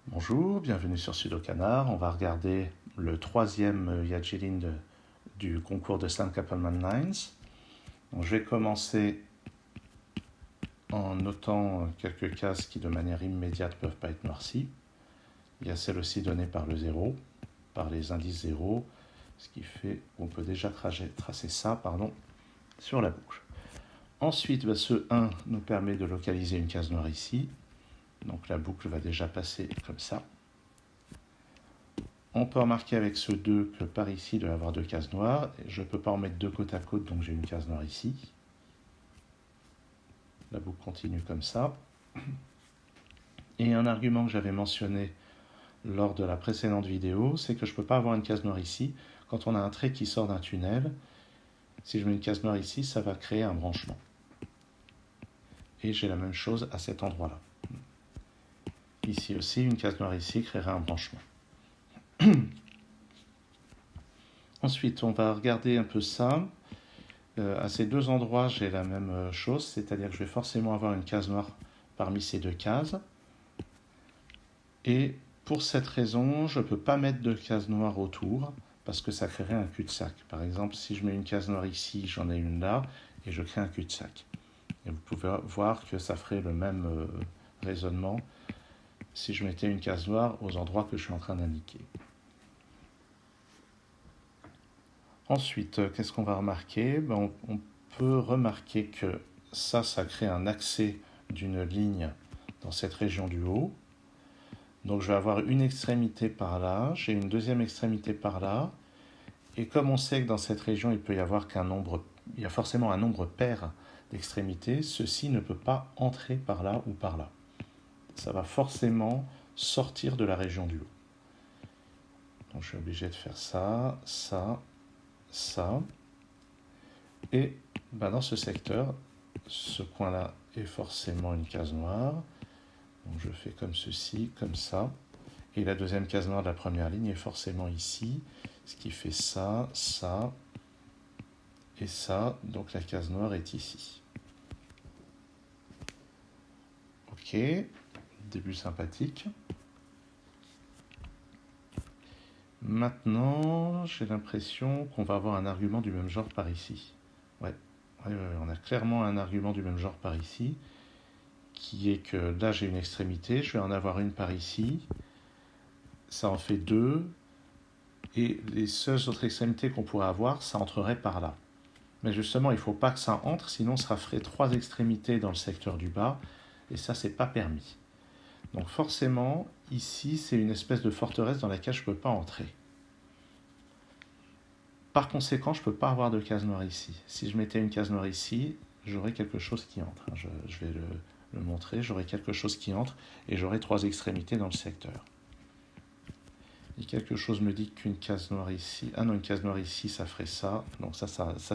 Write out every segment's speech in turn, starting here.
Bonjour, bienvenue sur Sudokanar. On va regarder le troisième Yadjilin du concours de Slam Kappelman Lines. Donc, je vais commencer en notant quelques cases qui de manière immédiate ne peuvent pas être noircies. Il y a celle aussi donnée par le 0, par les indices 0, ce qui fait qu'on peut déjà tracer ça sur la boucle. Ensuite, ce 1 nous permet de localiser une case noire ici. Donc la boucle va déjà passer comme ça. On peut remarquer avec ce 2 que par ici, il doit y avoir deux cases noires. Je ne peux pas en mettre deux côte à côte, donc j'ai une case noire ici. La boucle continue comme ça. Et un argument que j'avais mentionné lors de la précédente vidéo, c'est que je ne peux pas avoir une case noire ici. Quand on a un trait qui sort d'un tunnel, si je mets une case noire ici, ça va créer un branchement. Et j'ai la même chose à cet endroit-là. Ici aussi, une case noire ici créera un branchement. Ensuite, on va regarder un peu ça. À ces deux endroits, j'ai la même chose, c'est-à-dire que je vais forcément avoir une case noire parmi ces deux cases. Et pour cette raison, je ne peux pas mettre de case noire autour, parce que ça créerait un cul-de-sac. Par exemple, si je mets une case noire ici, j'en ai une là, et je crée un cul-de-sac. Et vous pouvez voir que ça ferait le même raisonnement si je mettais une case noire aux endroits que je suis en train d'indiquer. Ensuite, qu'est-ce qu'on va remarquer? On peut remarquer que ça crée un accès d'une ligne dans cette région du haut. Donc je vais avoir une extrémité par là, j'ai une deuxième extrémité par là. Et comme on sait que dans cette région, il y a forcément un nombre pair d'extrémités, ceci ne peut pas entrer par là ou par là. Ça va forcément sortir de la région du haut. Donc je suis obligé de faire ça, ça, ça. Et dans ce secteur, ce coin-là est forcément une case noire. Donc je fais comme ceci, comme ça. Et la deuxième case noire de la première ligne est forcément ici, ce qui fait ça, ça et ça. Donc la case noire est ici. Ok, début sympathique. Maintenant, j'ai l'impression qu'on va avoir un argument du même genre par ici. Ouais, on a clairement un argument du même genre par ici, qui est que là j'ai une extrémité, je vais en avoir une par ici, ça en fait deux, et les seules autres extrémités qu'on pourrait avoir, ça entrerait par là. Mais justement, il ne faut pas que ça entre, sinon ça ferait trois extrémités dans le secteur du bas, et ça, c'est pas permis. Donc forcément, ici, c'est une espèce de forteresse dans laquelle je ne peux pas entrer. Par conséquent, je ne peux pas avoir de case noire ici. Si je mettais une case noire ici, j'aurais quelque chose qui entre. Je vais le montrer, j'aurais quelque chose qui entre, et j'aurais trois extrémités dans le secteur. Et quelque chose me dit qu'une case noire ici... Ah non, une case noire ici, ça ferait ça. Donc ça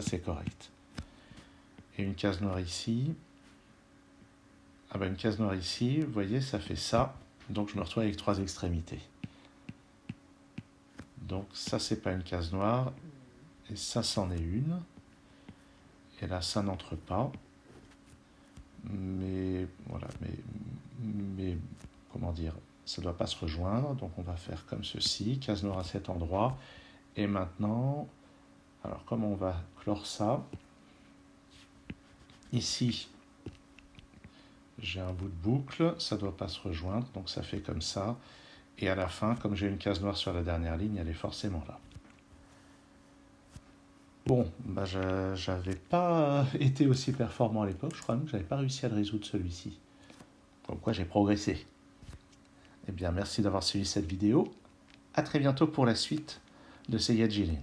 c'est correct. Et une case noire ici... Ah une case noire ici, vous voyez, ça fait ça. Donc je me retrouve avec trois extrémités. Donc ça, c'est pas une case noire. Et ça, c'en est une. Et là, ça n'entre pas. Mais, voilà, mais comment dire, ça ne doit pas se rejoindre. Donc on va faire comme ceci, case noire à cet endroit. Et maintenant, alors comment on va clore ça? Ici, j'ai un bout de boucle, ça ne doit pas se rejoindre, donc ça fait comme ça. Et à la fin, comme j'ai une case noire sur la dernière ligne, elle est forcément là. Bon, j'avais pas été aussi performant à l'époque, je crois même que j'avais pas réussi à le résoudre celui-ci. Comme quoi j'ai progressé. Eh bien, merci d'avoir suivi cette vidéo. À très bientôt pour la suite de ces Yadjilin.